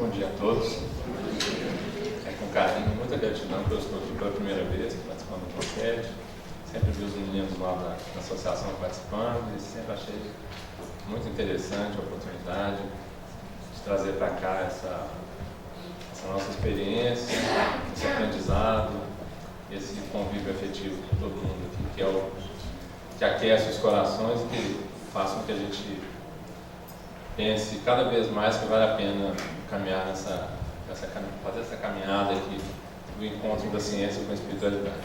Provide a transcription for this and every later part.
Bom dia a todos. É com carinho, muita gratidão que eu estou aqui pela primeira vez participando do podcast. Sempre vi os meninos lá da associação participando e sempre achei muito interessante a oportunidade de trazer para cá essa nossa experiência, esse aprendizado, esse convívio afetivo com todo mundo aqui, que é o que aquece os corações e que faz com que a gente pense cada vez mais que vale a pena caminhar fazer essa caminhada aqui do encontro da ciência com a espiritualidade.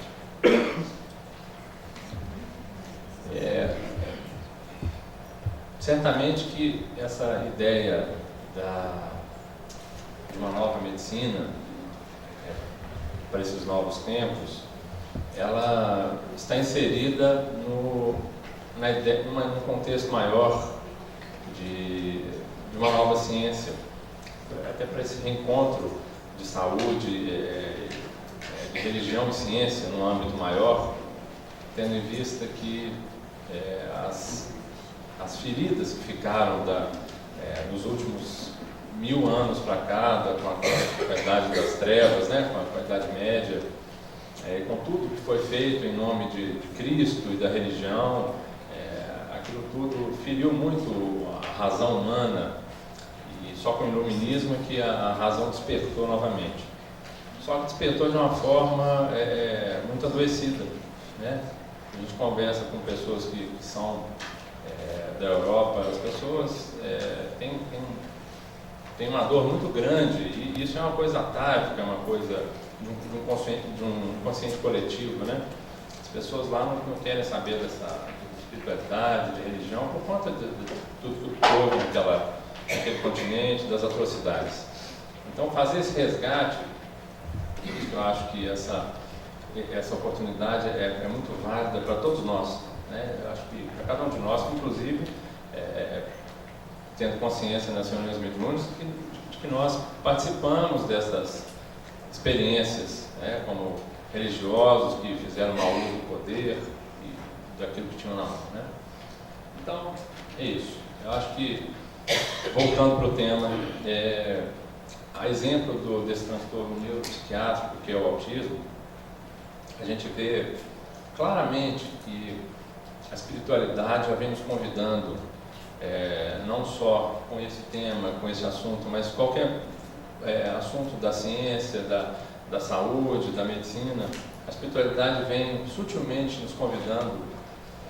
Certamente que essa ideia de uma nova medicina para esses novos tempos, ela está inserida num contexto maior de uma nova ciência, até para esse reencontro de saúde, de religião e ciência num âmbito maior, tendo em vista que as feridas que ficaram dos últimos 1000 anos para cá, com a Idade das Trevas, né, com a Idade Média, com tudo que foi feito em nome de Cristo e da religião, aquilo tudo feriu muito a razão humana, e só com o iluminismo é que a razão despertou novamente. Só que despertou de uma forma muito adoecida, né? A gente conversa com pessoas que são da Europa, as pessoas têm uma dor muito grande, e isso é uma coisa atávica, é uma coisa de um consciente coletivo, né? As pessoas lá não querem saber dessa espiritualidade, de religião, por conta de tudo que houve naquele continente, das atrocidades. Então, fazer esse resgate, eu acho que essa oportunidade é muito válida para todos nós, né? Eu acho que para cada um de nós, inclusive, tendo consciência nas reuniões mediúnicas, de que nós participamos dessas experiências, né, como religiosos que fizeram mau uso do poder e daquilo que tinham na mão, né? Então, é isso. Eu acho que, voltando para o tema, a exemplo desse transtorno neuropsiquiátrico, que é o autismo, a gente vê claramente que a espiritualidade já vem nos convidando, não só com esse tema, com esse assunto, mas qualquer assunto da ciência, da saúde, da medicina, a espiritualidade vem sutilmente nos convidando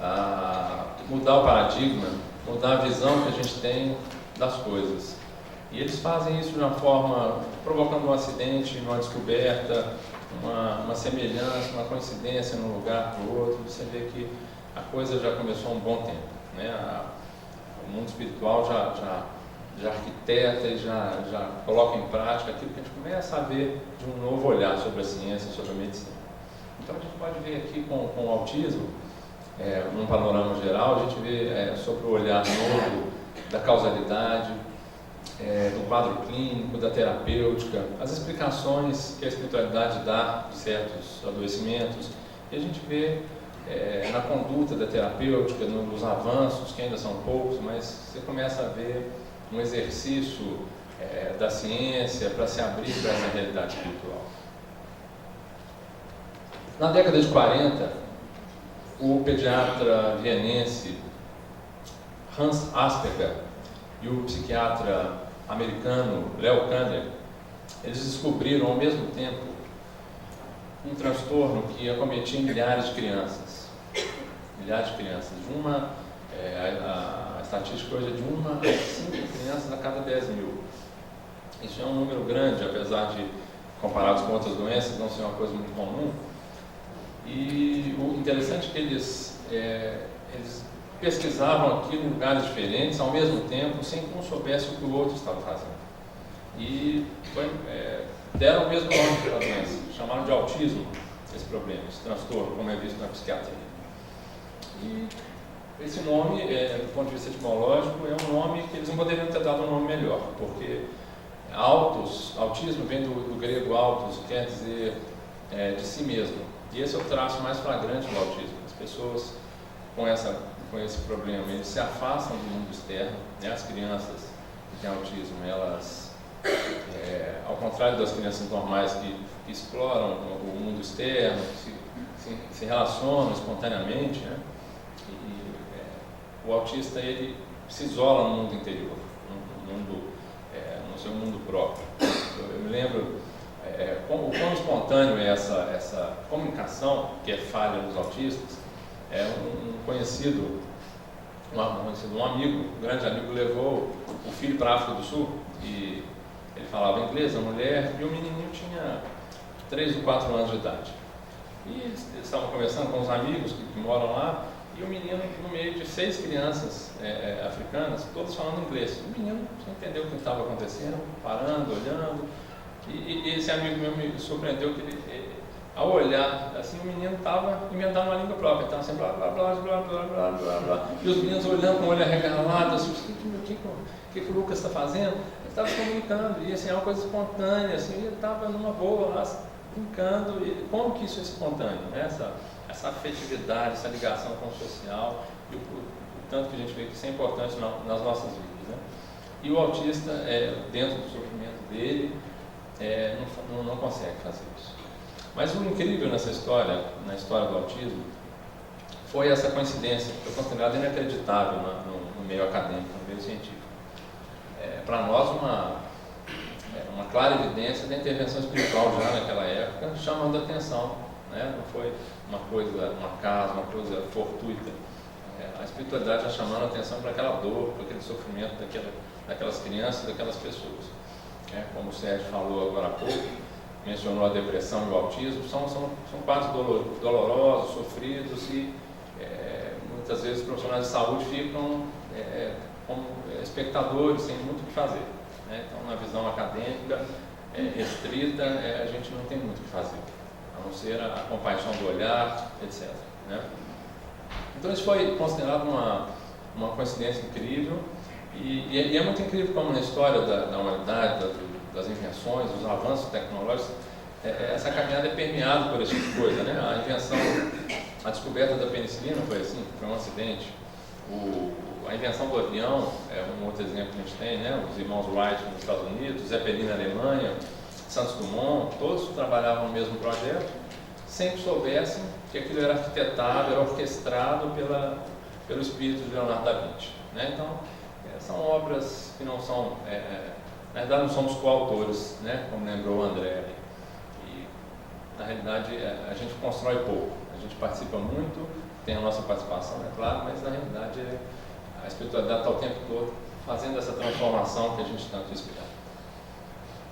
a mudar o paradigma, mudar a visão que a gente tem das coisas. E eles fazem isso de uma forma, provocando um acidente, uma descoberta, uma semelhança, uma coincidência num lugar para o outro. Você vê que a coisa já começou há um bom tempo, né? O mundo espiritual já arquiteta e já coloca em prática aquilo que a gente começa a ver de um novo olhar sobre a ciência, sobre a medicina. Então a gente pode ver aqui com o autismo, num panorama geral, a gente vê sobre o olhar novo da causalidade, do quadro clínico, da terapêutica, as explicações que a espiritualidade dá de certos adoecimentos, e a gente vê na conduta da terapêutica, nos avanços, que ainda são poucos, mas você começa a ver um exercício da ciência para se abrir para essa realidade espiritual. Na década de 40, o pediatra vienense Hans Asperger e o psiquiatra americano Leo Kanner, eles descobriram ao mesmo tempo um transtorno que acometia milhares de crianças. Milhares de crianças. A estatística hoje é de 1 a 5 crianças a cada 10 mil. Isso é um número grande, apesar de, comparados com outras doenças, não ser uma coisa muito comum. E o interessante é que eles pesquisavam aquilo em lugares diferentes, ao mesmo tempo, sem que um soubesse o que o outro estava fazendo. E deram o mesmo nome para a doença, chamaram de autismo esse problema, esse transtorno, como é visto na psiquiatria. E esse nome, do ponto de vista etimológico, é um nome que eles não poderiam ter dado um nome melhor, porque autismo vem do grego autos, quer dizer de si mesmo. E esse é o traço mais flagrante do autismo. As pessoas com esse problema, eles se afastam do mundo externo, né? As crianças que têm autismo, elas Ao contrário das crianças normais que exploram o mundo externo, que se relacionam espontaneamente, né? O autista ele se isola no mundo interior, no seu mundo próprio. Eu me lembro o quão espontâneo é essa comunicação que é falha nos autistas. Um conhecido, um amigo, um grande amigo, levou o filho para a África do Sul e ele falava inglês, a mulher, e o menininho tinha 3 ou 4 anos de idade. E eles estavam conversando com os amigos que moram lá, e o menino, no meio de 6 crianças africanas, todas falando inglês. O menino não entendeu o que estava acontecendo, parando, olhando. E esse amigo meu me surpreendeu que ele, ao olhar, assim, o menino estava inventando uma língua própria, estava assim, blá, blá, blá, blá, blá, blá, blá, blá. E os meninos olhando com o olho arregalado, assim, o que o Lucas está fazendo? Ele estava se comunicando, e assim, é uma coisa espontânea, assim, ele estava numa boa lá, brincando. E como que isso é espontâneo, né? Essa afetividade, essa ligação com o social, e o tanto que a gente vê que isso é importante nas nossas vidas, né? E o autista, dentro do sofrimento dele, não consegue fazer isso. Mas o incrível nessa história, na história do autismo, foi essa coincidência, que foi considerada inacreditável no meio acadêmico, no meio científico. Para nós, uma clara evidência da intervenção espiritual já naquela época, chamando a atenção, né? Não foi uma coisa, um acaso, uma coisa fortuita. A espiritualidade já chamando a atenção para aquela dor, para aquele sofrimento daquelas crianças, daquelas pessoas. Como o Sérgio falou agora há pouco, mencionou a depressão e o autismo, são quadros dolorosos, sofridos, e muitas vezes os profissionais de saúde ficam como espectadores, sem muito o que fazer, né? Então, na visão acadêmica restrita, a gente não tem muito o que fazer, a não ser a compaixão do olhar, etc., né? Então, isso foi considerado uma coincidência incrível, e é muito incrível como na história da humanidade, das invenções, dos avanços tecnológicos, essa caminhada é permeada por esse tipo de coisa, né? A descoberta da penicilina foi assim, foi um acidente. A invenção do avião é um outro exemplo que a gente tem, né? Os irmãos Wright nos Estados Unidos, Zeppelin na Alemanha, Santos Dumont, todos trabalhavam no mesmo projeto, sem que soubessem que aquilo era arquitetado, era orquestrado pelo espírito de Leonardo da Vinci, né? Então, são obras que não são, na verdade não somos coautores, né? Como lembrou o André. E, na realidade, a gente constrói pouco, a gente participa muito, tem a nossa participação, é claro, mas na realidade a espiritualidade está o tempo todo fazendo essa transformação que a gente tanto espera.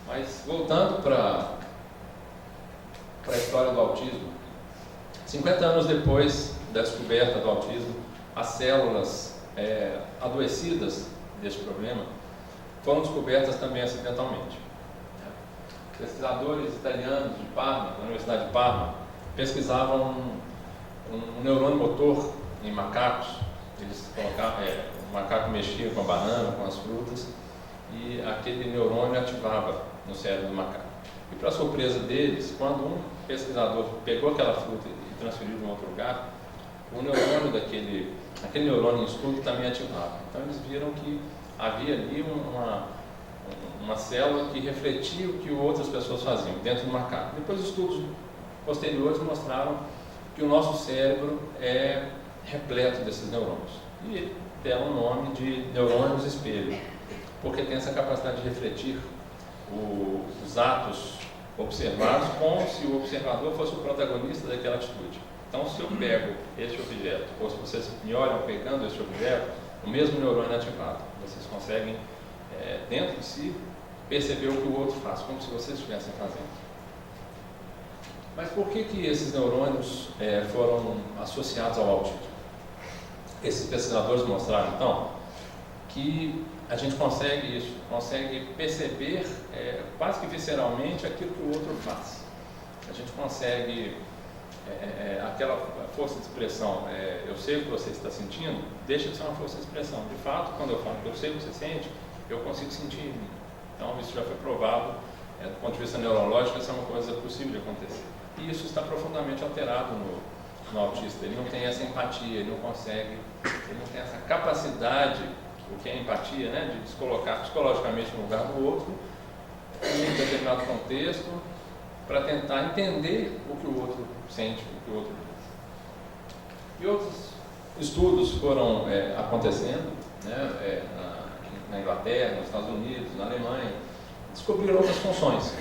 Mas, voltando para a história do autismo, 50 anos depois da descoberta do autismo, as células adoecidas deste problema foram descobertas também acidentalmente. Pesquisadores italianos de Parma, da Universidade de Parma, pesquisavam um neurônio motor em macacos. Eles colocavam, o macaco mexia com a banana, com as frutas, e aquele neurônio ativava no cérebro do macaco. E, para surpresa deles, quando um pesquisador pegou aquela fruta e transferiu para um outro lugar, o neurônio aquele neurônio em estudo também ativava. Então, eles viram que havia ali uma célula que refletia o que outras pessoas faziam dentro do macaco. Depois, estudos posteriores mostraram que o nosso cérebro é repleto desses neurônios. E deram o nome de neurônios espelho, porque tem essa capacidade de refletir os atos observados como se o observador fosse o protagonista daquela atitude. Então, se eu pego este objeto, ou se vocês me olham pegando este objeto, o mesmo neurônio é ativado. Vocês conseguem, dentro de si, perceber o que o outro faz, como se vocês estivessem fazendo. Mas por que esses neurônios foram associados ao autismo? Esses pesquisadores mostraram, então, que a gente consegue perceber quase que visceralmente aquilo que o outro faz. A gente consegue, aquela força de expressão, eu sei o que você está sentindo, deixa de ser uma força de expressão. De fato, quando eu falo que eu sei o que você sente, eu consigo sentir em mim. Então, isso já foi provado, do ponto de vista neurológico, isso é uma coisa possível de acontecer. E isso está profundamente alterado no autista. Ele não tem essa empatia, ele não tem essa capacidade, o que é empatia, né, de se colocar psicologicamente no lugar do outro em um determinado contexto para tentar entender o que o outro sente, o que o outro diz. E outros estudos foram acontecendo, né, na Inglaterra, nos Estados Unidos, na Alemanha, descobriram outras funções.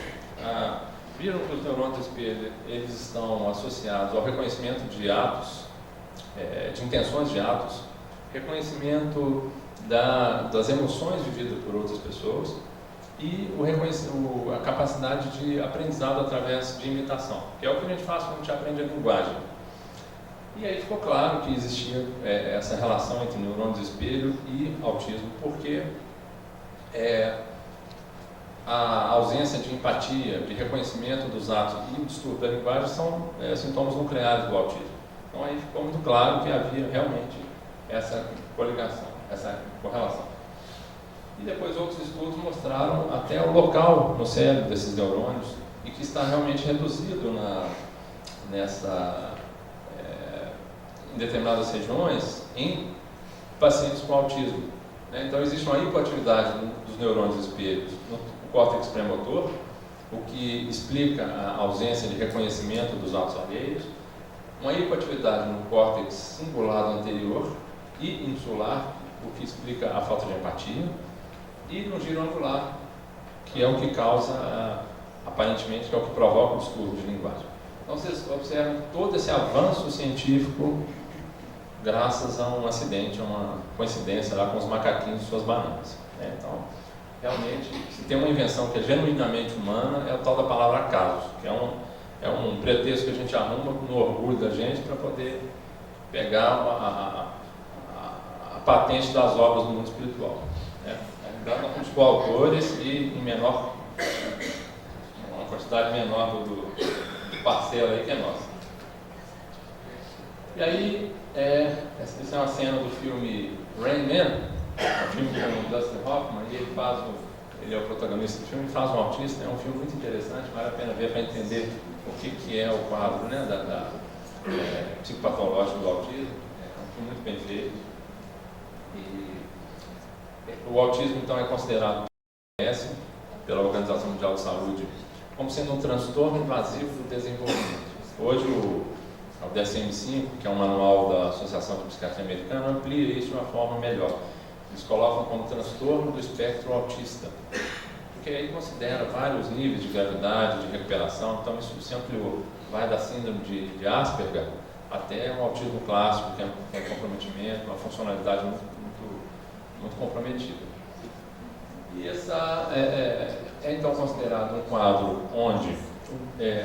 Viram que os neurônios de espelho eles estão associados ao reconhecimento de atos, de intenções de atos, reconhecimento das emoções vividas por outras pessoas e a capacidade de aprendizado através de imitação, que é o que a gente faz quando a gente aprende a linguagem. E aí ficou claro que existia essa relação entre neurônios de espelho e autismo, porque a ausência de empatia, de reconhecimento dos atos e o distúrbio da linguagem são sintomas nucleares do autismo. Então aí ficou muito claro que havia realmente essa coligação, essa correlação. E depois outros estudos mostraram até o local no cérebro desses neurônios e que está realmente reduzido em determinadas regiões em pacientes com autismo. Então existe uma hipoatividade dos neurônios espelhos no córtex premotor, o que explica a ausência de reconhecimento dos atos alheios, uma hipoatividade no córtex cingulado anterior e insular, o que explica a falta de empatia, e no giro angular, que é o que causa, aparentemente, que é o que provoca o distúrbio de linguagem. Então vocês observam todo esse avanço científico graças a um acidente, a uma coincidência lá com os macaquinhos de suas bananas. Então, realmente, se tem uma invenção que é genuinamente humana, é o tal da palavra acaso, que é um pretexto que a gente arruma no orgulho da gente para poder pegar a patente das obras do mundo espiritual. Nós somos coautores e uma quantidade menor do parcelo aí que é nossa. E aí, essa é uma cena do filme Rain Man, um filme com o Dustin Hoffman, e ele é o protagonista do filme, faz um autista. É um filme muito interessante, vale a pena ver para entender o que é o quadro, né, psicopatológico do autismo. É um filme muito bem feito. E o autismo, então, é considerado pela Organização Mundial de Saúde como sendo um transtorno invasivo do desenvolvimento. Hoje, o DSM-5, que é um manual da Associação de Psiquiatria Americana, amplia isso de uma forma melhor. Eles colocam como transtorno do espectro autista, porque aí considera vários níveis de gravidade, de recuperação. Então isso se ampliou, vai da síndrome de Asperger até um autismo clássico, que é um comprometimento, uma funcionalidade muito comprometida. E essa é então considerado um quadro onde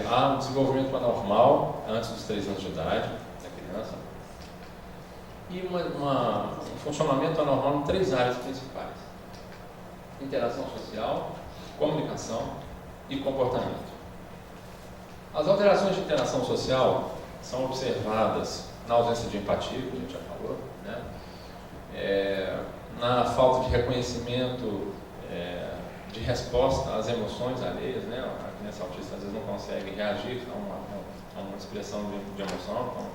há um desenvolvimento anormal antes dos 3 anos de idade da criança e um funcionamento anormal em 3 áreas principais: interação social, comunicação e comportamento. As alterações de interação social são observadas na ausência de empatia, que a gente já falou, né? Na falta de reconhecimento de resposta às emoções alheias, né? A criança autista às vezes não consegue reagir a uma expressão de emoção, então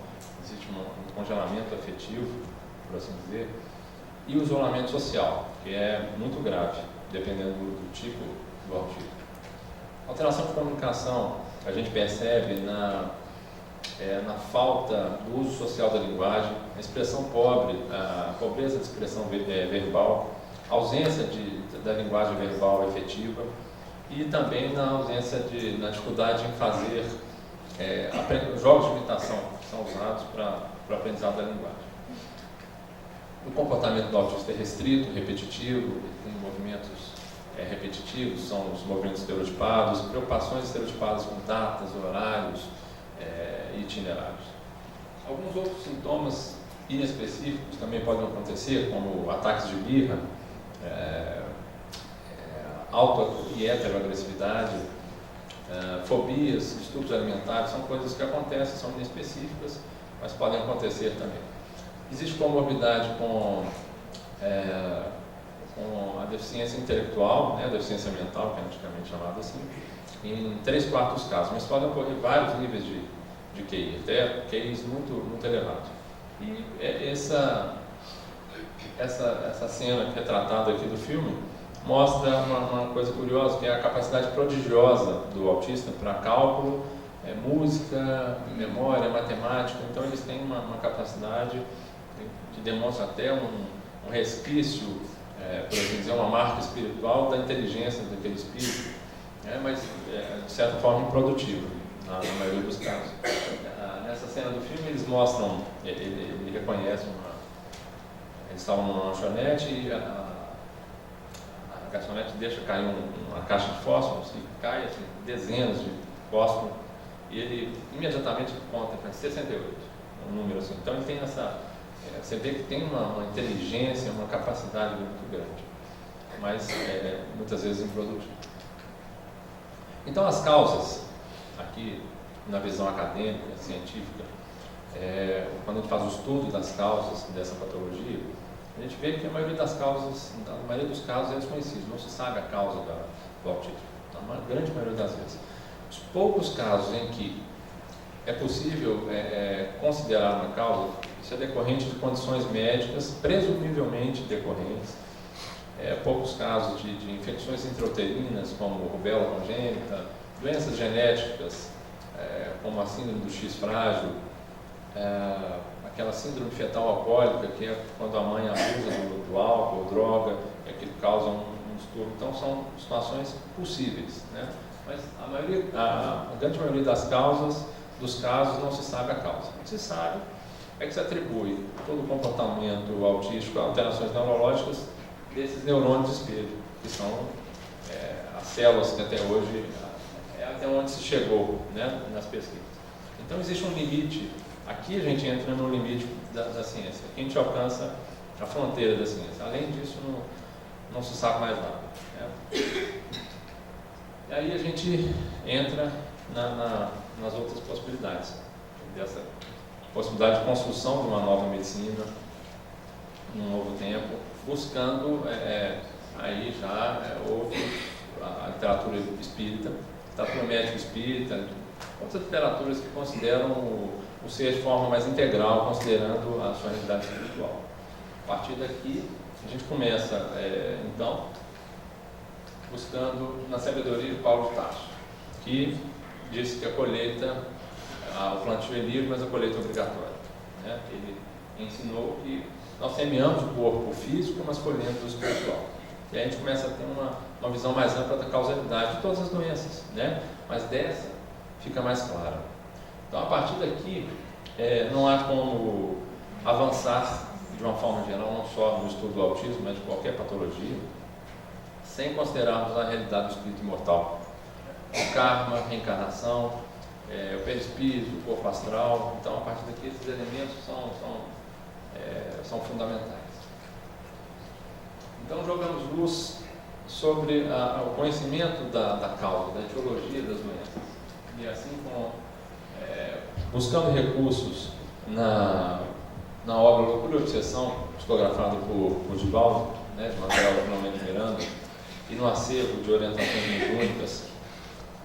existe um congelamento afetivo, por assim dizer, e o isolamento social, que é muito grave, dependendo do tipo do autismo. A alteração de comunicação a gente percebe na falta do uso social da linguagem, a expressão pobre, a pobreza de expressão verbal, a ausência da linguagem verbal efetiva e também na ausência na dificuldade em fazer jogos de imitação que são usados para o aprendizado da linguagem. O comportamento do autista é restrito, repetitivo, tem movimentos repetitivos, são os movimentos estereotipados, preocupações estereotipadas com datas, horários e itinerários. Alguns outros sintomas inespecíficos também podem acontecer, como ataques de birra, auto e heteroagressividade, fobias, distúrbios alimentares, são coisas que acontecem, são inespecíficas, mas podem acontecer também. Existe comorbidade com a deficiência intelectual, a deficiência mental, que é antigamente chamada assim, em 3/4 dos casos, mas podem ocorrer vários níveis de QI, até QIs muito elevados. E essa cena retratada aqui do filme mostra uma coisa curiosa, que é a capacidade prodigiosa do autista para cálculo, música, memória, matemática. Então eles têm uma capacidade que demonstra até um resquício, por assim dizer, uma marca espiritual da inteligência daquele espírito, mas de certa forma improdutivo, na maioria dos casos. Nessa cena do filme eles mostram, ele reconhece eles estavam numa lanchonete e a garçonete deixa cair uma caixa de fósforos e cai assim, dezenas de fósforos e ele imediatamente conta para 68, um número assim. Então ele tem você vê que tem uma inteligência, uma capacidade muito grande, mas muitas vezes improdutiva. Então as causas, aqui na visão acadêmica, científica, quando a gente faz o estudo das causas dessa patologia, a gente vê que a maioria das causas, na maioria dos casos é desconhecido, não se sabe a causa do autismo, na grande maioria das vezes. Os poucos casos em que é possível considerar uma causa, isso é decorrente de condições médicas, presumivelmente decorrentes, poucos casos de infecções intrauterinas, como rubéola congênita, doenças genéticas, como a síndrome do X frágil, aquela síndrome fetal alcoólica, que é quando a mãe abusa do álcool ou droga, que causa um distúrbio. Então são situações possíveis, né? Mas a grande maioria dos casos não se sabe a causa. O que se sabe é que se atribui todo o comportamento autístico a alterações neurológicas desses neurônios de espelho, que são as células que até hoje até onde se chegou, né, nas pesquisas. Então existe um limite. Aqui a gente entra no limite da ciência. Aqui a gente alcança a fronteira da ciência. Além disso, não se sabe mais nada, né? E aí a gente entra nas outras possibilidades. Dessa possibilidade de construção de uma nova medicina, num novo tempo, buscando, aí já a literatura espírita, literatura médica espírita, outras literaturas que consideram o ser de forma mais integral, considerando a sua realidade espiritual. A partir daqui, a gente começa, então, buscando na sabedoria de Paulo de Tarso, que disse que a colheita, o plantio é livre, mas a colheita é obrigatória, né? Ele ensinou que nós semeamos o corpo físico, mas colhemos o espiritual. E aí a gente começa a ter uma visão mais ampla da causalidade de todas as doenças, né? Mas dessa fica mais clara. Então, a partir daqui, não há como avançar de uma forma geral, não só no estudo do autismo, mas de qualquer patologia, sem considerarmos a realidade do espírito imortal. O karma, a reencarnação, o perispírito, o corpo astral. Então, a partir daqui, esses elementos são fundamentais. Então, jogamos luz sobre o conhecimento da causa, da etiologia das doenças. E assim como buscando recursos na obra Loucura e Obsessão, psicografada por Divaldo, né, de Manuel Filomeno de Miranda, e no acervo de orientações mediúnicas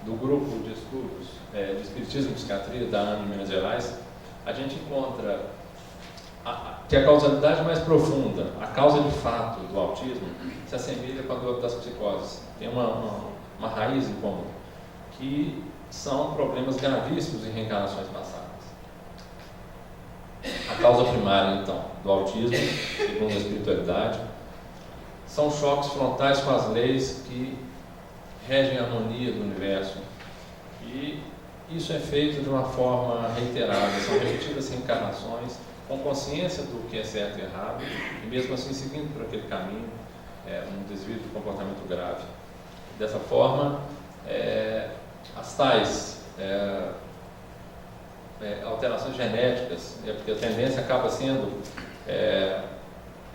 do grupo de estudos de Espiritismo e Psiquiatria da ANE de Minas Gerais, a gente encontra que a causalidade mais profunda, a causa de fato do autismo, se assemelha com a das psicoses. Tem uma raiz em comum, que são problemas gravíssimos em reencarnações passadas. A causa primária, então, do autismo, segundo a espiritualidade, são choques frontais com as leis que regem a harmonia do universo. E isso é feito de uma forma reiterada, são repetidas reencarnações, com consciência do que é certo e errado, e mesmo assim seguindo por aquele caminho, um desvio de comportamento grave. Dessa forma, as tais alterações genéticas, porque a tendência acaba sendo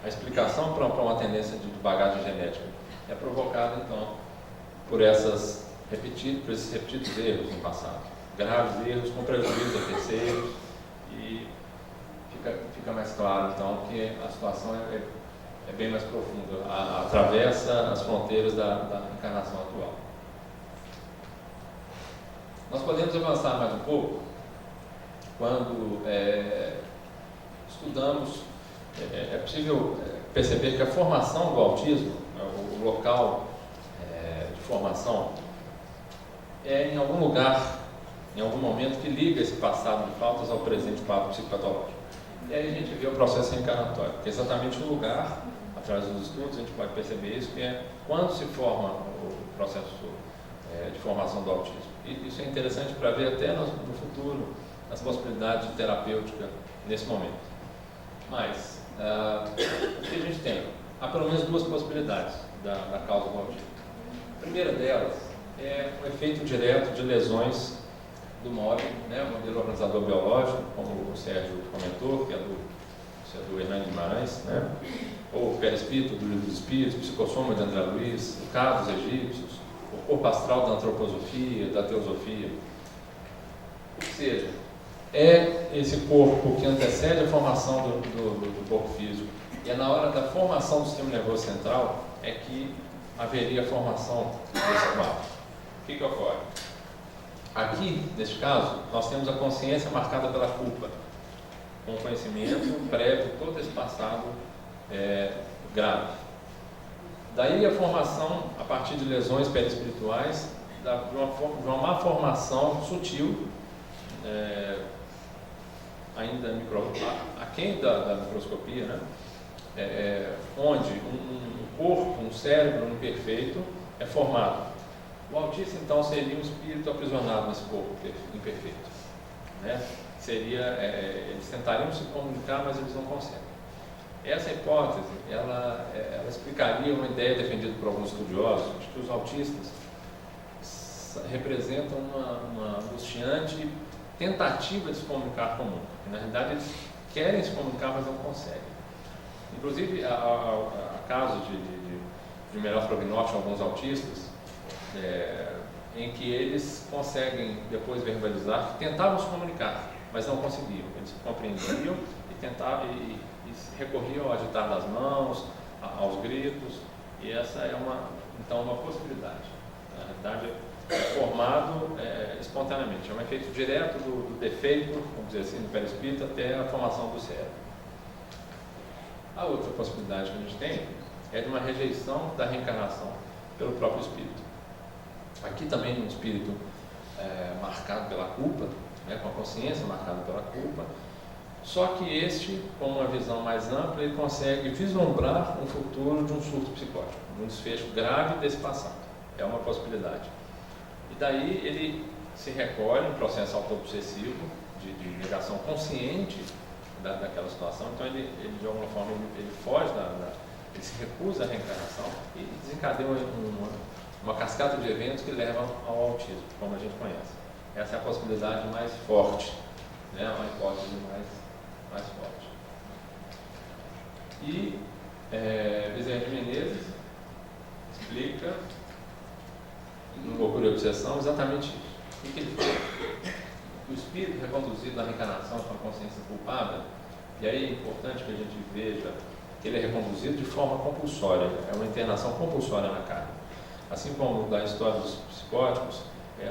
a explicação para uma tendência de bagagem genética, é provocada então por esses repetidos erros no passado, graves erros com prejuízo a terceiros, e fica mais claro então que a situação é bem mais profunda, atravessa as fronteiras da encarnação atual. Nós podemos avançar mais um pouco quando estudamos. É possível perceber que a formação do autismo, o local de formação é em algum lugar, em algum momento, que liga esse passado de faltas ao presente quadro psicopatológico. E aí a gente vê o processo reencarnatório, que é exatamente o lugar, através dos estudos, a gente pode perceber isso, que é quando se forma o processo de formação do autismo. E isso é interessante para ver até no futuro as possibilidades de terapêutica nesse momento. Mas, o que a gente tem? Há pelo menos duas possibilidades da causa do autismo. A primeira delas é o efeito direto de lesões do modelo, né, o modelo organizador biológico, como o Sérgio comentou, que é do Hernani Guimarães, né, ou o perispírito do Livro dos Espíritos, o psicossoma de André Luiz, o caso dos egípcios, o corpo astral da antroposofia, da teosofia. Ou seja, é esse corpo que antecede a formação do corpo físico, e é na hora da formação do sistema nervoso central é que haveria a formação desse quadro. O que ocorre? Aqui, neste caso, nós temos a consciência marcada pela culpa, com conhecimento prévio de todo esse passado grave. Daí a formação, a partir de lesões perispirituais, de uma má formação sutil, ainda aquém da microscopia, né? Onde um corpo, um cérebro imperfeito é formado. O autista, então, seria um espírito aprisionado nesse corpo imperfeito, né? Eles tentariam se comunicar, mas eles não conseguem. Essa hipótese, ela explicaria uma ideia defendida por alguns estudiosos, de que os autistas representam uma angustiante tentativa de se comunicar com o mundo. Na realidade, eles querem se comunicar, mas não conseguem. Inclusive, há casos de melhor prognóstico em alguns autistas, em que eles conseguem depois verbalizar que tentavam se comunicar, mas não conseguiam. Eles compreendiam e tentavam e recorriam ao agitar das mãos, aos gritos, e essa é uma possibilidade. Na realidade, é formado espontaneamente, é um efeito direto do defeito, vamos dizer assim, do perispírito até a formação do cérebro. A outra possibilidade que a gente tem é de uma rejeição da reencarnação pelo próprio espírito. Aqui também um espírito marcado pela culpa, né, com a consciência marcada pela culpa, só que este, com uma visão mais ampla, ele consegue vislumbrar um futuro de um surto psicótico, de um desfecho grave desse passado. É uma possibilidade. E daí ele se recolhe em processo autoobsessivo, de negação consciente daquela situação. Então ele de alguma forma, ele foge ele se recusa à reencarnação e desencadeia uma cascata de eventos que levam ao autismo, como a gente conhece. Essa é a possibilidade mais forte, né? Uma hipótese mais forte. E Bezerra de Menezes explica no Loucura e Obsessão exatamente isso. O que ele fez? O espírito reconduzido na reencarnação com a consciência culpada, e aí é importante que a gente veja que ele é reconduzido de forma compulsória, é uma internação compulsória na carne. Assim como na história dos psicóticos,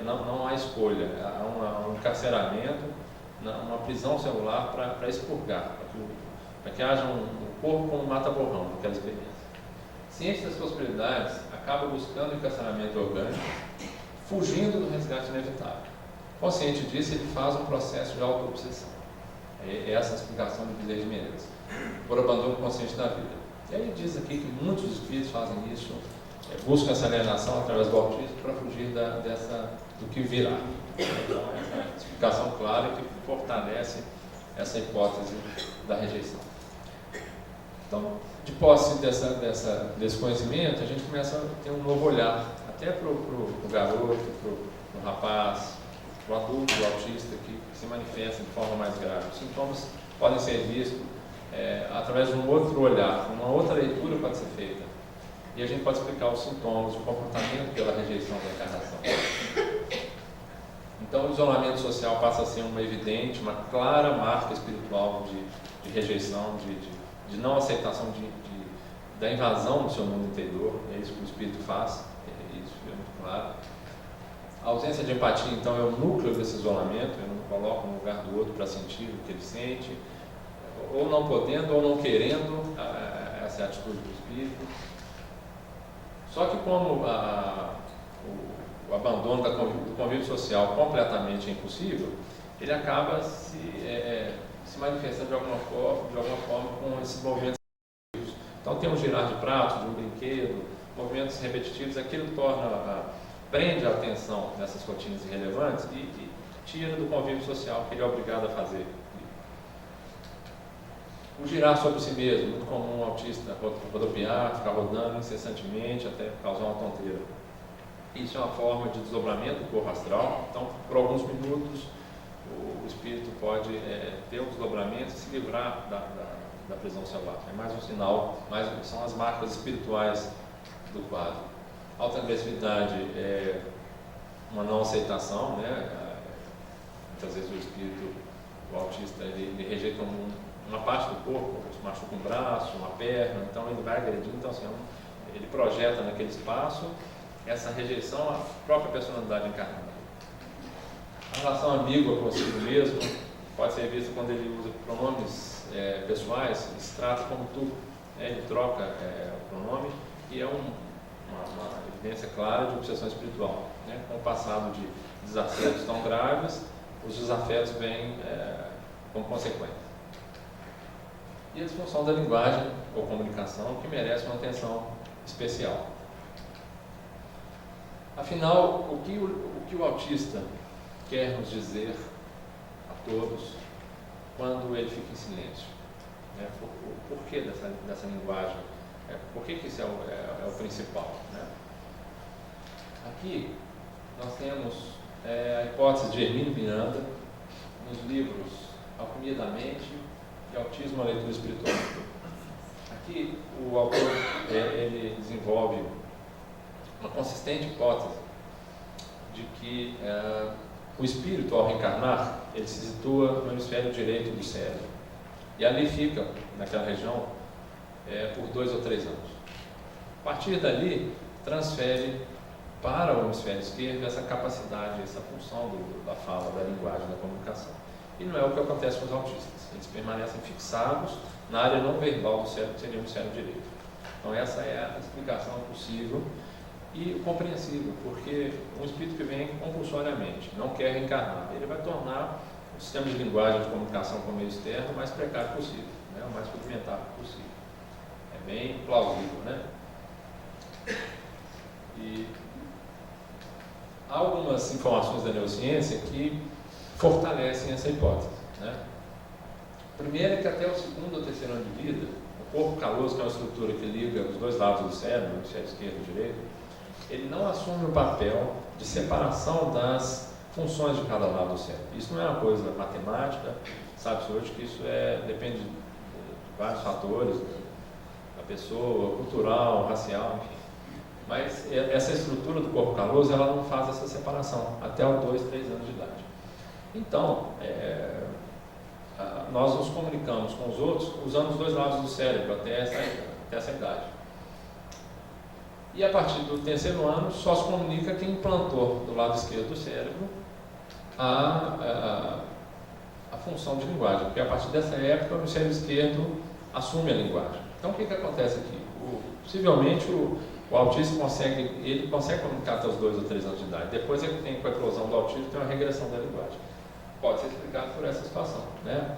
não há escolha, há um encarceramento, uma prisão celular para expurgar, para que haja um corpo como mata-borrão naquela experiência. Ciente das possibilidades, acaba buscando o encarceramento orgânico, fugindo do resgate inevitável. Consciente disso, ele faz um processo de auto-obsessão. É essa a explicação de Bezerra de Menezes, por abandono consciente da vida. E aí ele diz aqui que muitos espíritos fazem isso, buscam essa alienação através do autismo para fugir do que virá. Então, é uma explicação clara que fortalece essa hipótese da rejeição. Então, de posse desse conhecimento, a gente começa a ter um novo olhar, até para o garoto, para o rapaz, para o adulto, o autista, que se manifesta de forma mais grave. Os sintomas podem ser vistos através de um outro olhar, uma outra leitura pode ser feita. E a gente pode explicar os sintomas, o comportamento pela rejeição da encarnação. Então, o isolamento social passa a ser uma evidente, uma clara marca espiritual de rejeição, de não aceitação da invasão do seu mundo interior. É isso que o espírito faz, isso é muito claro. A ausência de empatia, então, é o núcleo desse isolamento. Eu não coloco no lugar do outro para sentir o que ele sente, ou não podendo ou não querendo, essa é a atitude do espírito. Só que como o abandono do convívio social completamente é impossível, ele acaba se manifestando de alguma forma com esses movimentos repetitivos. Então tem um girar de pratos, de um brinquedo, movimentos repetitivos, aquilo prende a atenção nessas rotinas irrelevantes e tira do convívio social que ele é obrigado a fazer. O girar sobre si mesmo, muito comum um autista rodopiar, ficar rodando incessantemente até causar uma tonteira. Isso é uma forma de desdobramento do corpo astral. Então, por alguns minutos, o espírito pode ter um desdobramento e se livrar da prisão celular. É mais um sinal, são as marcas espirituais do quadro. Alta agressividade é uma não aceitação, né? Muitas vezes o espírito, o autista, ele rejeita uma parte do corpo, se machuca um braço, uma perna, então ele vai agredindo, então assim, ele projeta naquele espaço essa rejeição à própria personalidade encarnada. A relação ambígua consigo mesmo pode ser vista quando ele usa pronomes pessoais, ele se trata como tu, ele troca o pronome e é uma evidência clara de obsessão espiritual. Né? Com o passado de desafetos tão graves, os desafetos vêm como consequência. E a disfunção da linguagem ou comunicação, que merece uma atenção especial. Afinal, o que o autista quer nos dizer a todos quando ele fica em silêncio? O porquê dessa linguagem? Por que isso é o principal? Né? Aqui nós temos a hipótese de Hermínio Miranda nos livros Alquimia da Mente e Autismo, a Leitura Espiritual. Aqui o autor ele desenvolve uma consistente hipótese de que o espírito, ao reencarnar, ele se situa no hemisfério direito do cérebro e ali fica, naquela região, por 2 ou 3 anos. A partir dali, transfere para o hemisfério esquerdo essa capacidade, essa função da fala, da linguagem, da comunicação. E não é o que acontece com os autistas. Eles permanecem fixados na área não verbal do cérebro, que seria o hemisfério direito. Então essa é a explicação possível e compreensível, porque um espírito que vem compulsoriamente, não quer reencarnar, ele vai tornar o sistema de linguagem de comunicação com o meio externo o mais precário possível, né? O mais rudimentar possível. É bem plausível, né? E há algumas informações da neurociência que fortalecem essa hipótese, né? Primeiro é que até o 2º ou 3º ano de vida, o corpo caloso, que é uma estrutura que liga os dois lados do cérebro, o hemisfério esquerdo e direito, ele não assume o papel de separação das funções de cada lado do cérebro. Isso não é uma coisa matemática, sabe-se hoje que isso depende de vários fatores, da pessoa, cultural, racial, enfim. Mas essa estrutura do corpo caloso, ela não faz essa separação até os 2, 3 anos de idade. Então, nós nos comunicamos com os outros usando os dois lados do cérebro até essa idade. E a partir do 3º ano, só se comunica quem implantou do lado esquerdo do cérebro a função de linguagem, porque a partir dessa época o hemisfério esquerdo assume a linguagem. Então o que acontece aqui? Possivelmente o autista consegue comunicar até os 2 ou 3 anos de idade. Depois é que tem, com a eclosão do autismo, tem uma regressão da linguagem. Pode ser explicado por essa situação, né?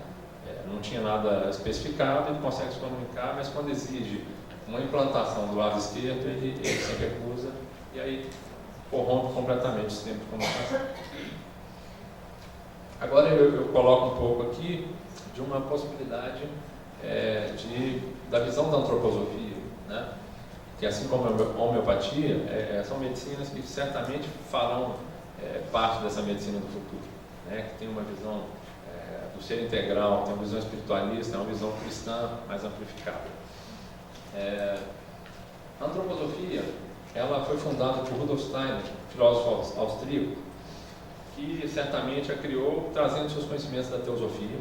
Não tinha nada especificado, ele consegue se comunicar, mas quando exige uma implantação do lado esquerdo, ele se recusa e aí corrompe completamente o sistema de comunicação. Agora eu coloco um pouco aqui de uma possibilidade da visão da antroposofia, né? Que assim como a homeopatia, são medicinas que certamente farão parte dessa medicina do futuro, né? Que tem uma visão do ser integral, tem uma visão espiritualista, uma visão cristã mais amplificada. A antroposofia, ela foi fundada por Rudolf Steiner, filósofo austríaco, que certamente a criou trazendo seus conhecimentos da teosofia,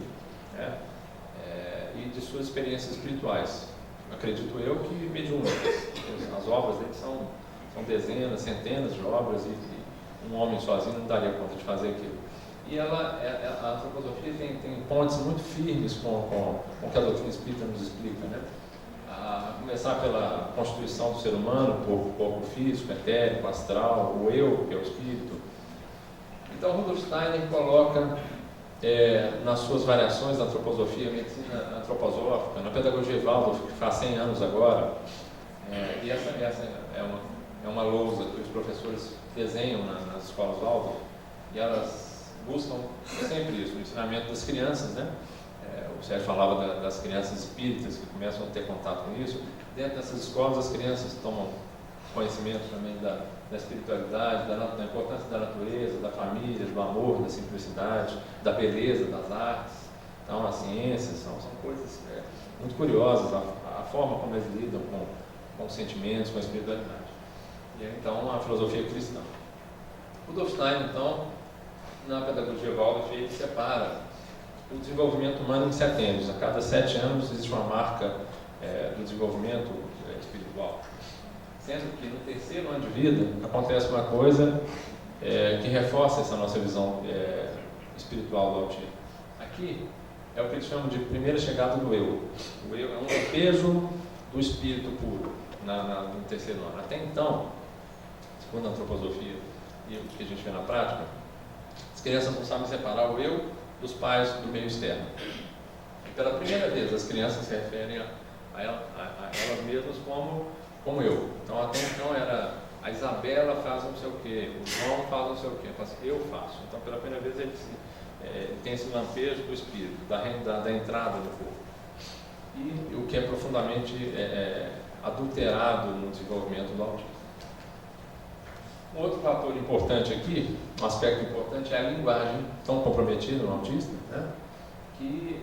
né? E de suas experiências espirituais. Acredito eu que mediúnicas. As obras dele são dezenas, centenas de obras e um homem sozinho não daria conta de fazer aquilo. E a antroposofia tem pontes muito firmes com o que a doutrina espírita nos explica, né? a começar pela constituição do ser humano, o corpo físico, etérico, astral, o eu, que é o espírito. Então, Rudolf Steiner coloca nas suas variações da antroposofia, medicina antroposófica, na pedagogia Waldorf, que faz 100 anos agora, e essa é uma lousa que os professores desenham nas escolas Waldorf, e elas buscam sempre isso, o ensinamento das crianças, né? O Sérgio falava das crianças espíritas que começam a ter contato com isso. Dentro dessas escolas, as crianças tomam conhecimento também da espiritualidade, da importância da natureza, da família, do amor, da simplicidade, da beleza, das artes. Então, as ciências são coisas muito curiosas, a forma como eles lidam com os sentimentos, com a espiritualidade. E então, a filosofia cristã. Rudolf Steiner, então, na pedagogia Waldorf, ele separa o desenvolvimento humano em setênios. A cada 7 anos existe uma marca do desenvolvimento espiritual. Sendo que no 3º ano de vida acontece uma coisa que reforça essa nossa visão espiritual do autismo. Aqui é o que eles chamam de primeira chegada do eu. O eu é um lampejo do espírito puro no 3º ano. Até então, segundo a antroposofia e o que a gente vê na prática, as crianças não sabem separar o eu dos pais do meio externo. E pela primeira vez as crianças se referem a elas mesmas como eu. Então até então era a Isabela faz não sei o quê, o João faz não sei o quê, eu faço. Então pela primeira vez ele tem esse lampejo do espírito, da entrada no corpo. E o que é profundamente adulterado no desenvolvimento do autismo. Um outro fator importante aqui, um aspecto importante, é a linguagem tão comprometida no autista, né? Que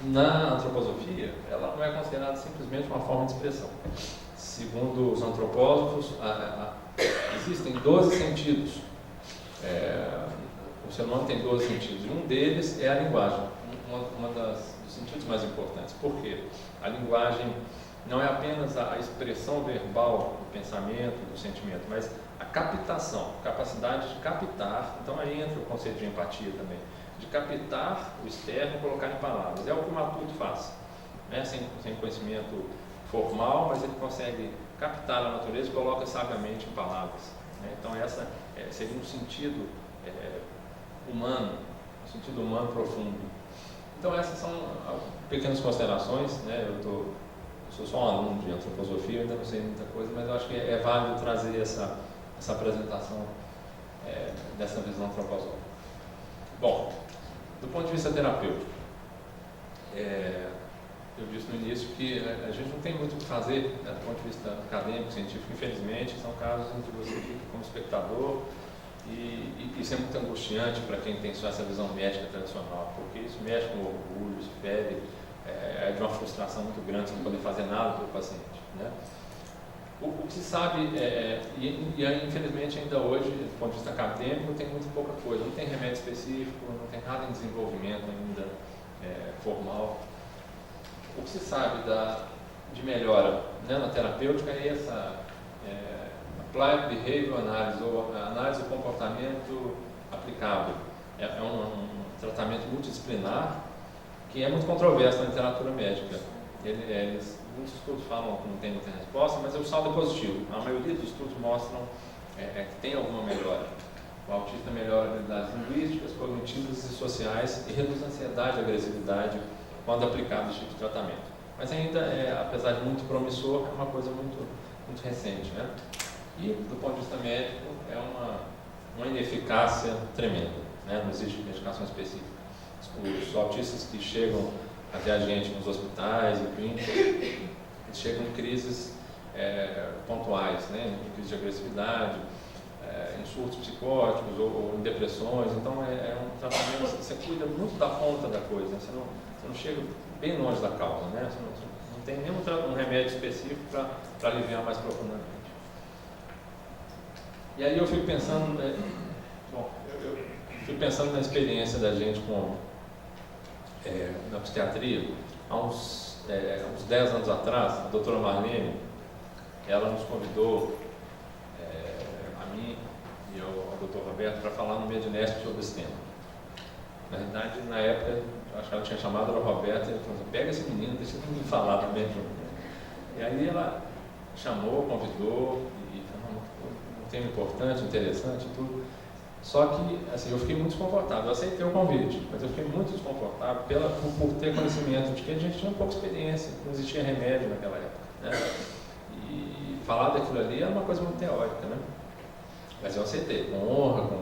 na antroposofia ela não é considerada simplesmente uma forma de expressão. Segundo os antropólogos, existem 12 sentidos. O ser humano tem 12 sentidos, e um deles é a linguagem, dos sentidos mais importantes. Por quê? A linguagem não é apenas a expressão verbal do pensamento, do sentimento, mas a captação, a capacidade de captar. Então aí entra o conceito de empatia também, de captar o externo e colocar em palavras. É o que o Matuto faz, né? Sem conhecimento formal, mas ele consegue captar a natureza e coloca sabiamente em palavras, né? Então essa seria um sentido humano, um sentido humano profundo. Então essas são pequenas considerações, né? Eu sou só um aluno de antroposofia, ainda não sei muita coisa, mas eu acho que é válido trazer essa apresentação dessa visão antroposófica. Bom, do ponto de vista terapêutico, eu disse no início que a gente não tem muito o que fazer, né, do ponto de vista acadêmico, científico, infelizmente, são casos em que você fica como espectador e isso é muito angustiante para quem tem só essa visão médica tradicional, porque isso mexe com o orgulho, isso fere, é de uma frustração muito grande você não poder fazer nada pelo paciente, né? O que se sabe, infelizmente ainda hoje, do ponto de vista acadêmico, tem muito pouca coisa, não tem remédio específico, não tem nada em desenvolvimento ainda formal. O que se sabe de melhora, né, na terapêutica é essa Applied Behavior Analysis, ou análise do comportamento aplicável. É um tratamento multidisciplinar que é muito controverso na literatura médica. Muitos estudos falam que não tem muita resposta, mas o saldo é positivo. A maioria dos estudos mostram que tem alguma melhora. O autista melhora habilidades linguísticas, cognitivas e sociais e reduz a ansiedade e agressividade quando aplicado esse tipo de tratamento. Mas ainda, apesar de muito promissor, é uma coisa muito, muito recente, né? E, do ponto de vista médico, é uma ineficácia tremenda, né? Não existe medicação específica. Os autistas que chegam até a gente nos hospitais e clínicas, eles chegam em crises pontuais, né? Em crise de agressividade, em surtos psicóticos ou em depressões. Então é um tratamento que você cuida muito da ponta da coisa, né? Você não chega bem longe da causa, né? Você não tem nenhum remédio específico para aliviar mais profundamente. E aí eu fico pensando, eu fico pensando na experiência da gente na psiquiatria. Há uns 10 anos atrás, a doutora Marlene, ela nos convidou, a mim e ao doutor Roberto, para falar no Medinesp sobre esse tema. Na verdade, na época, eu acho que ela tinha chamado a Roberta e ela falou assim, pega esse menino, deixa ele me falar também. E aí ela chamou, convidou, e falou, um tema importante, interessante e tudo. Só que, assim, eu fiquei muito desconfortável. Eu aceitei o convite, mas eu fiquei muito desconfortável por ter conhecimento de que a gente tinha pouca experiência, não existia remédio naquela época, né? E falar daquilo ali era uma coisa muito teórica, né? Mas eu aceitei, com honra, com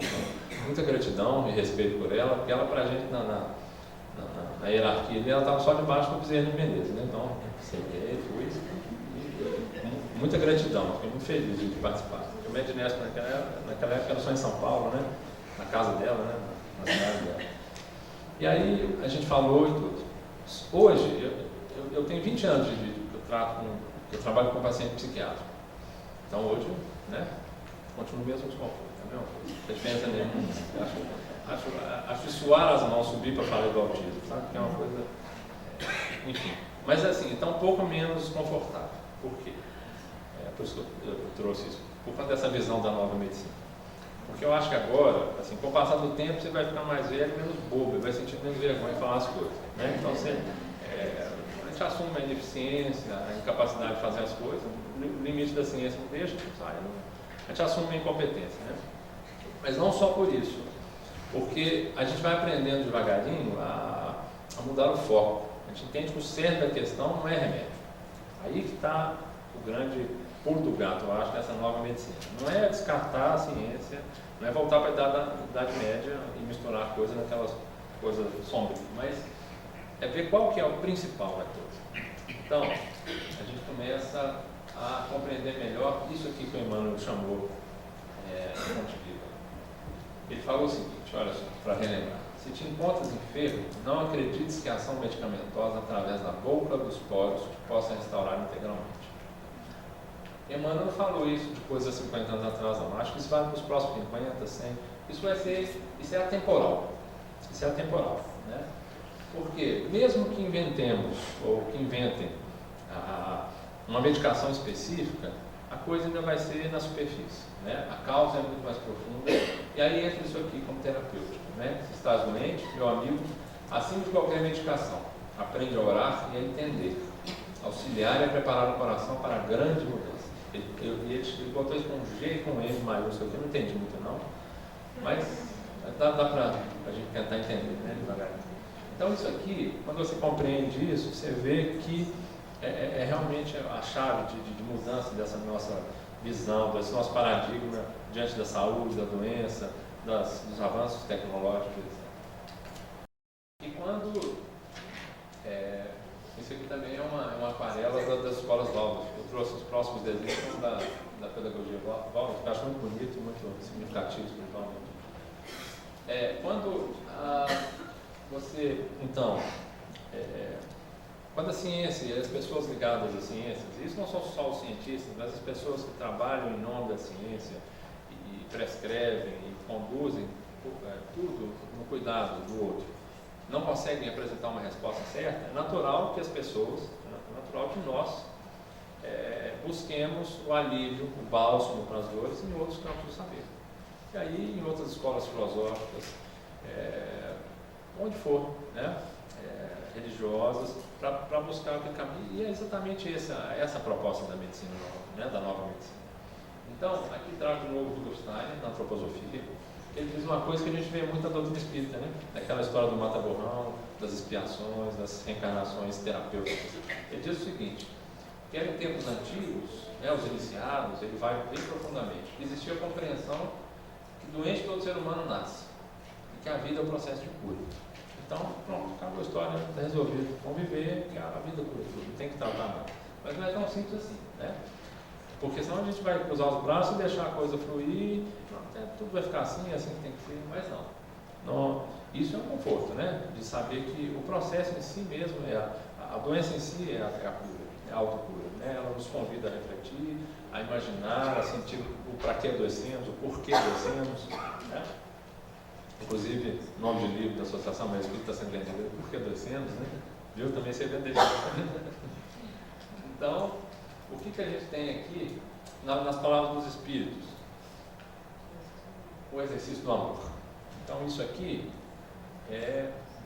muita gratidão e respeito por ela, porque ela, pra gente, na hierarquia ali, ela estava só debaixo do Bezerra de Menezes, né? Então, aceitei, fui, e muita gratidão, fiquei muito feliz de participar. O Medinesp naquela época era só em São Paulo, né? Na casa dela, né? Na cidade dela. E aí a gente falou e tudo. Hoje, eu tenho 20 anos que eu trabalho com paciente psiquiátrico. Então hoje, né? Continuo mesmo desconforto, é a mesma coisa. A diferença nenhuma. Acho que suar as mãos, subir para falar do autismo, sabe? Que é uma coisa. Enfim. Mas assim, está um pouco menos desconfortável. Por quê? Por isso que eu trouxe isso. Por conta dessa visão da nova medicina. Porque eu acho que agora, assim, com o passar do tempo, você vai ficar mais velho, menos bobo, vai sentir menos vergonha em falar as coisas. Né? Então a gente assume a ineficiência, a incapacidade de fazer as coisas, o limite da ciência não deixa, a gente assume a incompetência. Né? Mas não só por isso, porque a gente vai aprendendo devagarinho a mudar o foco. A gente entende que o centro da questão não é remédio. Aí que está o grande pulo do gato, eu acho, dessa nova medicina. Não é descartar a ciência, não é voltar para a Idade Média e misturar coisas naquelas coisas sombrias, mas é ver qual que é o principal da coisa. Então, a gente começa a compreender melhor isso aqui que o Emmanuel chamou fonte viva. Ele falou o seguinte, olha só, para relembrar. Se te encontras enfermo, não acredites que a ação medicamentosa através da boca dos poros te possa restaurar integralmente. Emmanuel falou isso de coisa há 50 anos atrás, não. Acho que isso vai para os próximos 50, 100. Isso é atemporal. Isso é atemporal, né? Porque mesmo que inventemos, ou que inventem uma medicação específica, a coisa ainda vai ser na superfície, né? A causa é muito mais profunda, e aí entra isso aqui como terapêutico, né? Se estás doente, meu amigo, acima de qualquer medicação, aprende a orar e a entender, auxiliar e a preparar o coração para a grande mudança. Ele botou isso com um G e com um M maiúsculo, que eu não entendi muito não, mas dá para a gente tentar entender, né, devagarinho. Então isso aqui, quando você compreende isso, você vê que é realmente a chave de mudança dessa nossa visão, desse nosso paradigma diante da saúde, da doença, dos avanços tecnológicos, etc. E quando isso aqui também é uma aquarela das escolas Waldorf. Eu trouxe os próximos desenhos da pedagogia Waldorf, que eu acho muito bonito, muito significativo espiritualmente. Quando você, então, quando a ciência e as pessoas ligadas às ciências, isso não são só os cientistas, mas as pessoas que trabalham em nome da ciência e prescrevem e conduzem tudo no cuidado do outro, não conseguem apresentar uma resposta certa, é natural que as pessoas, é natural que nós busquemos o alívio, o bálsamo para as dores em outros campos do saber. E aí, em outras escolas filosóficas, onde for, né, religiosas, para buscar aquele caminho. E é exatamente essa a proposta da medicina nova, né, da nova medicina. Então, aqui trago de novo Rudolf Steiner, na antroposofia. Ele diz uma coisa que a gente vê muito na doutrina espírita, né? Aquela história do mata-borrão, das expiações, das reencarnações terapêuticas. Ele diz o seguinte, que em tempos antigos, né, os iniciados, ele vai bem profundamente, existia a compreensão que doente todo ser humano nasce, e que a vida é um processo de cura. Então, pronto, acabou a história, está resolvido. Vamos viver, que a vida cura tudo, não tem que tratar nada. Mas não é tão simples assim, né? Porque senão a gente vai cruzar os braços e deixar a coisa fluir, tudo vai ficar assim que tem que ser, mas não. Isso é um conforto, né? De saber que o processo em si mesmo, a doença em si é a cura, é a autocura, né? Ela nos convida a refletir, a imaginar, a sentir o para que adoecemos, o porquê adoecemos, né? Inclusive, nome de livro da Associação Médica Espírita está sendo vendido, por que adoecemos, né? Viu? Também ser vendido. Então, o que a gente tem aqui nas palavras dos Espíritos? O exercício do amor. Então, isso aqui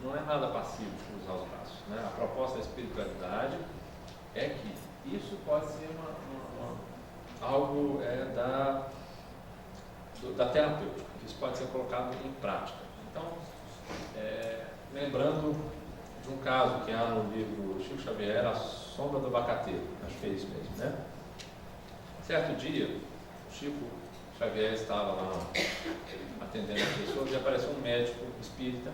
não é nada passivo cruzar os braços, né? A proposta da espiritualidade é que isso pode ser algo da terapêutica, que isso pode ser colocado em prática. Então, lembrando de um caso que há no livro Chico Xavier, A Sombra do Abacateiro, acho que é isso mesmo, né? Certo dia, o Chico Xavier estava lá atendendo as pessoas e apareceu um médico espírita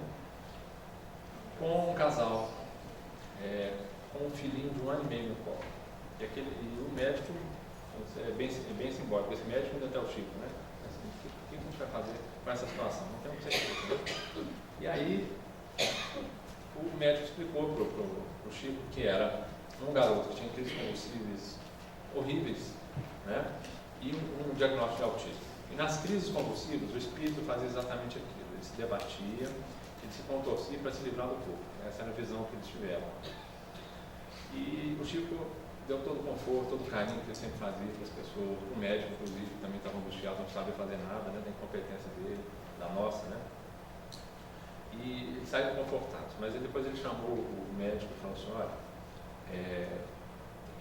com um casal, com um filhinho de 1 ano e meio no colo. E o médico, é bem simbólico, esse médico ainda até o Chico, né? Assim, o que a gente vai fazer com essa situação? Não tem o que ser. Né? E aí, o médico explicou para o Chico que era um garoto que tinha crises convulsivas horríveis, né? E um diagnóstico de autismo. E nas crises convulsivas, o espírito fazia exatamente aquilo. Ele se debatia, ele se contorcia para se livrar do corpo. Essa era a visão que eles tiveram. E o Chico deu todo o conforto, todo o carinho que ele sempre fazia para as pessoas. O médico, inclusive, que também estava angustiado, não sabia fazer nada, né, da incompetência dele, da nossa, né? E eles saíram confortados. Mas depois ele chamou o médico e falou assim: olha,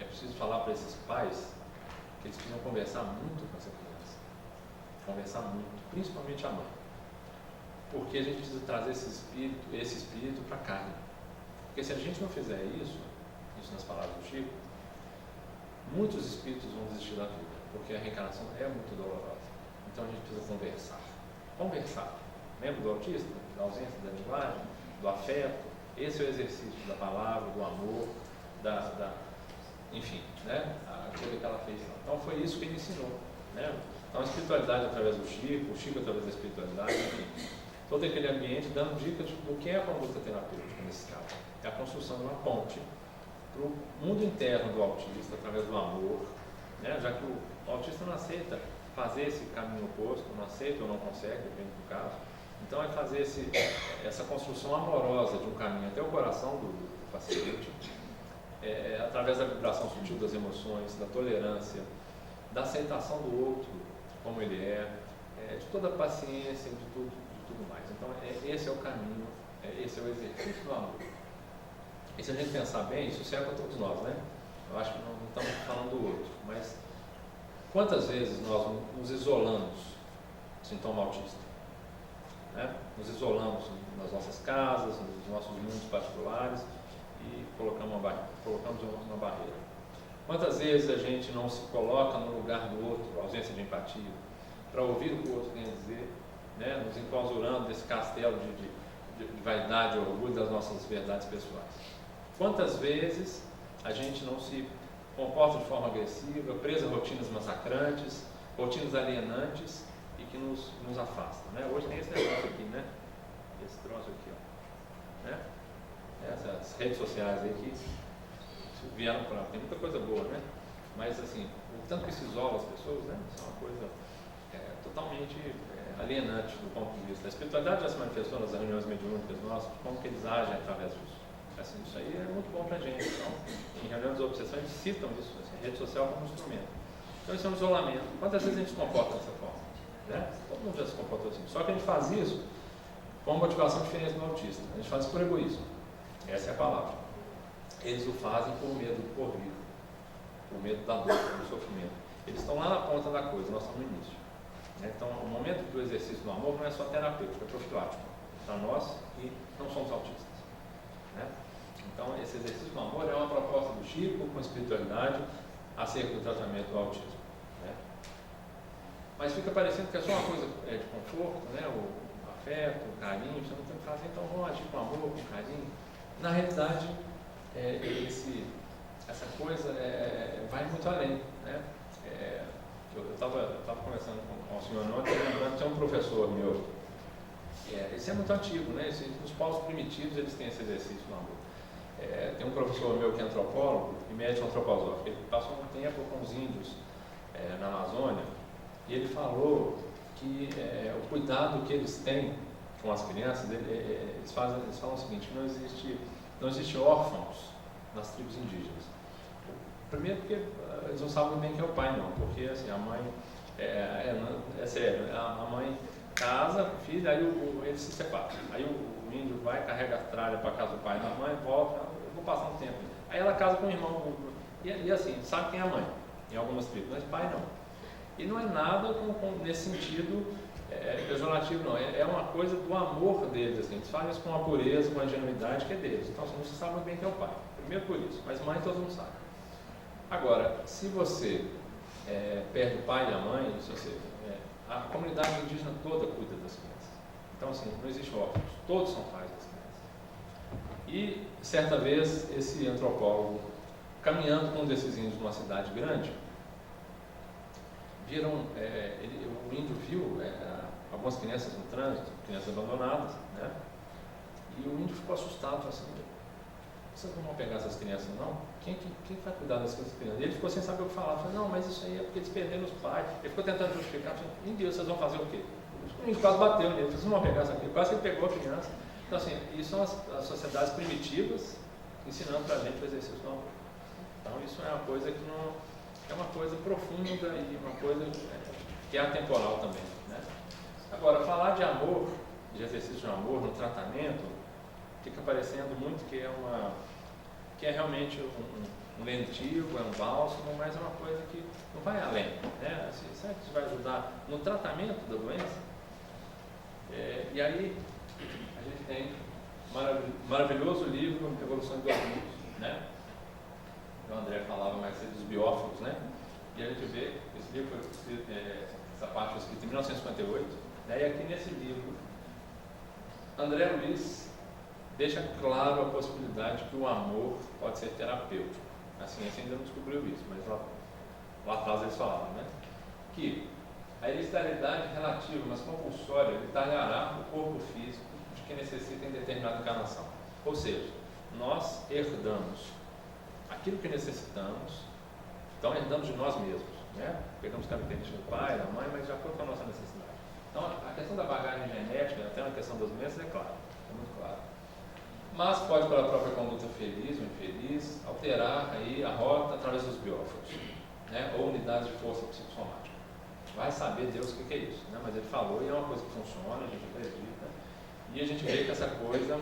é preciso falar para esses pais que eles precisam conversar muito com essa criança. Conversar muito, principalmente a mãe. Porque a gente precisa trazer esse espírito para a carne. Porque se a gente não fizer isso nas palavras do Chico, muitos espíritos vão desistir da vida, porque a reencarnação é muito dolorosa. Então a gente precisa conversar. Conversar. Lembra do autista? Da ausência da linguagem, do afeto? Esse é o exercício da palavra, do amor, enfim, né? Aquilo que ela fez. Então foi isso que ele ensinou, né? Então a espiritualidade através do Chico, o Chico através da espiritualidade, enfim, todo aquele ambiente dando dicas do que é a conduta terapêutica nesse caso. É a construção de uma ponte para o mundo interno do autista, através do amor, né? Já que o autista não aceita fazer esse caminho oposto, não aceita ou não consegue, depende do caso. Então é fazer essa construção amorosa de um caminho até o coração do paciente, através da vibração sutil das emoções, da tolerância, da aceitação do outro como ele de toda a paciência, de tudo mais. Então esse é o caminho, esse é o exercício do amor. E se a gente pensar bem, isso serve para todos nós, né? Eu acho que não estamos falando do outro, mas quantas vezes nós nos isolamos do sintoma autista? Né? Nos isolamos nas nossas casas, nos nossos mundos particulares e colocamos uma barreira. Quantas vezes a gente não se coloca no lugar do outro, ausência de empatia, para ouvir o que o outro tem a dizer, né? Nos enclausurando desse castelo de vaidade e orgulho das nossas verdades pessoais. Quantas vezes a gente não se comporta de forma agressiva, presa a rotinas massacrantes, rotinas alienantes e que nos afastam, né? Hoje tem esse negócio aqui, né? Esse troço aqui, ó, né? Essas redes sociais aí que vieram para... Tem muita coisa boa, né? Mas assim, o tanto que se isola as pessoas, né? Isso é uma coisa totalmente alienante do ponto de vista. A espiritualidade já se manifestou nas reuniões mediúnicas nossas, como que eles agem através disso. Assim, isso aí é muito bom para a gente. Então, em reuniões de obsessão, eles citam isso, assim, rede social como instrumento. Então, isso é um isolamento. Quantas vezes a gente se comporta dessa forma? Né? Todo mundo já se comportou assim. Só que a gente faz isso com uma motivação diferente do autista. A gente faz isso por egoísmo. Essa é a palavra. Eles o fazem por medo do porvir, por medo da dor, do sofrimento. Eles estão lá na ponta da coisa, nós estamos no início. Então, o momento do exercício do amor não é só terapêutico, é profilático para nós que não somos autistas, né? Então, esse exercício do amor é uma proposta do Chico com espiritualidade acerca do tratamento do autismo, né? Mas fica parecendo que é só uma coisa de conforto, né? O afeto, o carinho, você não tem que fazer, então vamos agir com amor, com carinho. Na realidade, essa coisa vai muito além, né? Eu estava conversando com o senhor ontem, lembrando que tem um professor meu, esse é muito antigo, né? Os povos primitivos eles têm esse exercício no amor. Tem um professor meu que é antropólogo e médico antroposófico, ele passou um tempo com os índios na Amazônia e ele falou que o cuidado que eles têm com as crianças, eles falam o seguinte: não existe órfãos nas tribos indígenas. Primeiro porque eles não sabem bem quem é o pai, não, porque assim, a mãe, sério, a mãe casa, o filho, aí eles se separam. Aí o o índio vai, carrega a tralha para casa do pai e da mãe, volta, eu vou passar um tempo. Aí ela casa com o irmão, e assim, sabe quem é a mãe, em algumas tribos, mas pai não. E não é nada nesse sentido pejorativo, não. É uma coisa do amor deles, assim. Eles fazem isso com a pureza, com a ingenuidade que é deles. Então, assim, não se sabe muito bem quem é o pai. Primeiro por isso, mas mãe todo mundo sabe. Agora, se você perde o pai e a mãe, a comunidade indígena toda cuida das crianças. Então, assim, não existe órfãos, todos são pais das crianças. E, certa vez, esse antropólogo, caminhando com um desses índios numa cidade grande, o índio viu algumas crianças no trânsito, crianças abandonadas, né? E o índio ficou assustado, falou assim, vocês não vão pegar essas crianças não? Quem vai cuidar dessas crianças? E ele ficou sem saber o que falar, falou, não, mas isso aí é porque eles perderam os pais. Ele ficou tentando justificar, falou, em Deus, vocês vão fazer o quê? O índio quase bateu nele, vocês não vão pegar essa criança, quase que ele pegou a criança. Então assim, isso são as sociedades primitivas ensinando para a gente o exercício do amor. Então isso é uma coisa que não... é uma coisa profunda e uma coisa que é atemporal também, né? Agora, falar de amor, de exercício de amor no tratamento, fica parecendo muito que é realmente um lentivo, é um bálsamo, mas é uma coisa que não vai além, né? Assim, será que isso vai ajudar no tratamento da doença? E aí a gente tem um maravilhoso livro, Revolução dos Adultos, né? O André falava mais cedo dos biófilos, né? E a gente vê, esse livro foi escrito, essa parte foi escrita em 1958, né? E aqui nesse livro, André Luiz deixa claro a possibilidade que o amor pode ser terapêutico. A ciência ainda não descobriu isso, mas lá atrás eles falavam, né? Que a hereditariedade relativa, mas compulsória, detalhará o corpo físico de que necessita em determinada encarnação. Ou seja, nós herdamos aquilo que necessitamos, então herdamos de nós mesmos, né? Pegamos características do pai, da mãe, mas já foi com a nossa necessidade. Então a questão da bagagem genética, até na questão das doenças, é claro, é muito claro. Mas pode, pela própria conduta feliz ou infeliz, alterar aí a rota através dos biófilos, né? Ou unidades de força psicossomática. Vai saber Deus o que é isso, né? Mas ele falou e é uma coisa que funciona, a gente acredita, e a gente vê que essa coisa,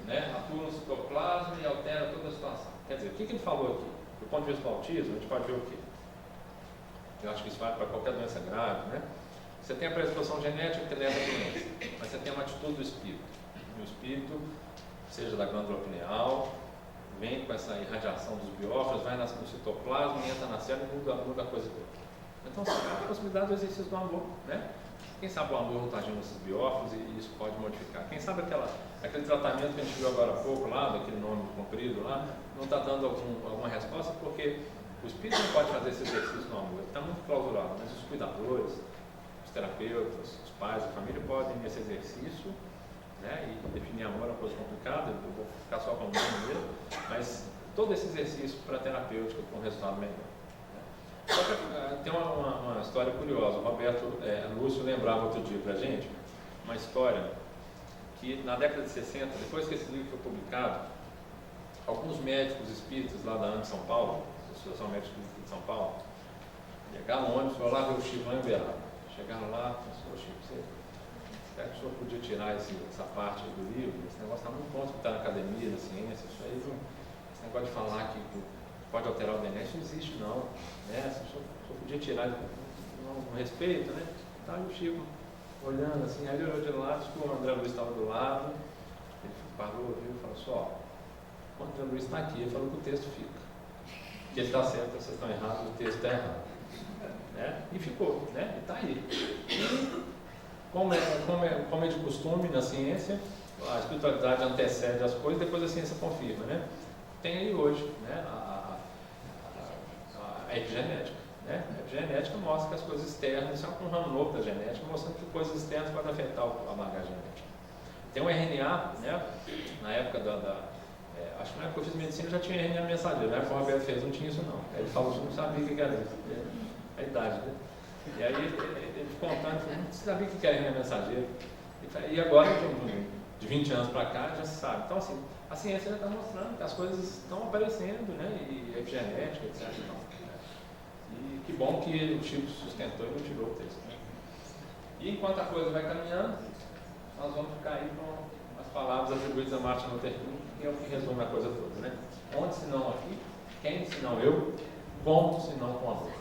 né, atua no citoplasma e altera toda a situação. Quer dizer, o que ele falou aqui? Do ponto de vista do autismo, a gente pode ver o quê? Eu acho que isso vale para qualquer doença grave, né? Você tem a predisposição genética que leva à doença, mas você tem uma atitude do espírito. E o espírito, seja da glândula pineal, vem com essa irradiação dos biófilos, vai no citoplasma, entra na célula e muda a coisa toda. Então, você tem a possibilidade do exercício do amor, né? Quem sabe o amor não está agindo nesses biófilos e isso pode modificar. Quem sabe aquele tratamento que a gente viu agora há pouco lá, daquele nome comprido lá, não está dando alguma resposta, porque o espírito não pode fazer esse exercício do amor, ele está muito clausurado, mas os cuidadores, os terapeutas, os pais, a família podem nesse exercício, né, e definir amor é uma coisa complicada, eu vou ficar só com o nome mesmo, mas todo esse exercício para terapêutico com um resultado melhor. Só que tem uma história curiosa, o Roberto Lúcio lembrava outro dia para a gente, uma história que na década de 60, depois que esse livro foi publicado, alguns médicos espíritas lá da ANA de São Paulo, Associação Médica Espírita de São Paulo, pegaram um ônibus, foram lá ver o Chico lá em Uberaba. Chegaram lá, falou, Chico, será que o senhor podia tirar essa parte do livro? Esse negócio está muito bom, que está na academia, na ciência, isso aí, esse negócio de falar que pode alterar o DNA, isso não existe não, né? Se o senhor podia tirar, não respeito, né? Estava o Chico olhando assim, aí ele olhou de lado, que o André Luiz estava do lado, ele parou, viu e falou assim, ó, o André Luiz está aqui, ele falou que o texto fica. Que ele está certo, vocês estão errados, o texto está errado. Né? E ficou, né? E está aí. E, como é de costume na ciência, a espiritualidade antecede as coisas, depois a ciência confirma, né? Tem aí hoje, né? A epigenética. Né? A epigenética mostra que as coisas externas, isso é um ramo novo da genética, mostrando que coisas externas podem afetar a bagagem genética. Tem um RNA, né? Na época acho que na época que eu fiz medicina já tinha RNA mensageiro, na época que o Roberto fez, não tinha isso não. Aí ele falou que não sabia o que era isso. A idade, né? E aí ele contando, falou, não sabia o que era RNA mensageiro. E agora, de 20 anos para cá, já se sabe. Então, assim, a ciência já está mostrando que as coisas estão aparecendo, né? E epigenética, etc. Então, né? E que bom que o Chico sustentou e não tirou o texto. Né? E enquanto a coisa vai caminhando, nós vamos ficar aí com uma palavras atribuídas a Martin Luther King, que é o que resume a coisa toda, né? Onde se não aqui, quem se não eu, como se não com amor.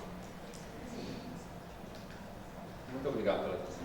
Muito obrigado pela atenção.